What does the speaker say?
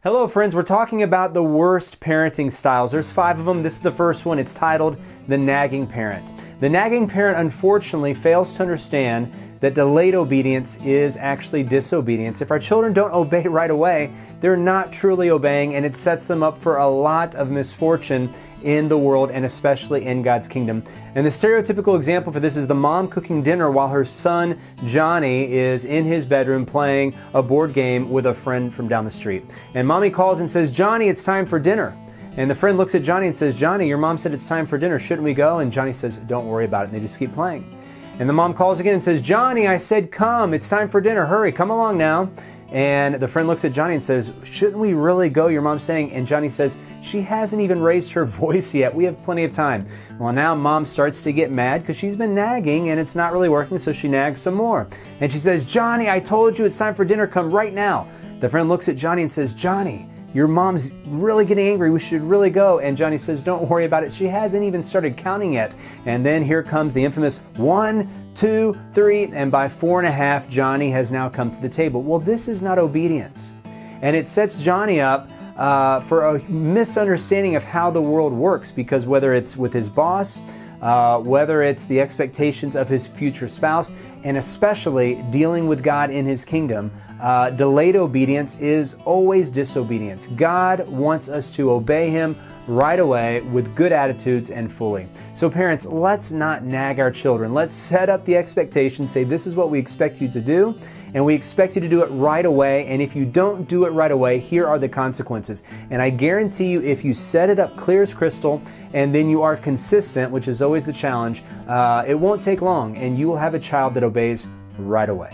Hello friends, we're talking about the worst parenting styles. There's 5 of them. This is the first one. It's titled The Nagging Parent. The nagging parent unfortunately fails to understand that delayed obedience is actually disobedience. If our children don't obey right away, they're not truly obeying, and it sets them up for a lot of misfortune in the world and especially in God's kingdom. And the stereotypical example for this is the mom cooking dinner while her son Johnny is in his bedroom playing a board game with a friend from down the street. And mommy calls and says, "Johnny, it's time for dinner." And the friend looks at Johnny and says, "Johnny, your mom said it's time for dinner. Shouldn't we go?" And Johnny says, "Don't worry about it." And they just keep playing. And the mom calls again and says, "Johnny, I said come. It's time for dinner. Hurry, come along now." And the friend looks at Johnny and says, "Shouldn't we really go? Your mom's saying." And Johnny says, "She hasn't even raised her voice yet. We have plenty of time." Well, now mom starts to get mad because she's been nagging and it's not really working, so she nags some more. And she says, "Johnny, I told you it's time for dinner. Come right now." The friend looks at Johnny and says, "Johnny, your mom's really getting angry. We should really go." And Johnny says, "Don't worry about it. She hasn't even started counting yet." And then here comes the infamous 1, 2, 3, and by 4.5, Johnny has now come to the table. Well, this is not obedience. And it sets Johnny up for a misunderstanding of how the world works, because whether it's with his boss, whether it's the expectations of his future spouse, and especially dealing with God in His kingdom, delayed obedience is always disobedience. God wants us to obey Him right away with good attitudes and fully. So parents, let's not nag our children. Let's set up the expectation, say this is what we expect you to do, and we expect you to do it right away, and if you don't do it right away, here are the consequences. And I guarantee you, if you set it up clear as crystal, and then you are consistent, which is always the challenge, it won't take long, and you will have a child that obeys right away.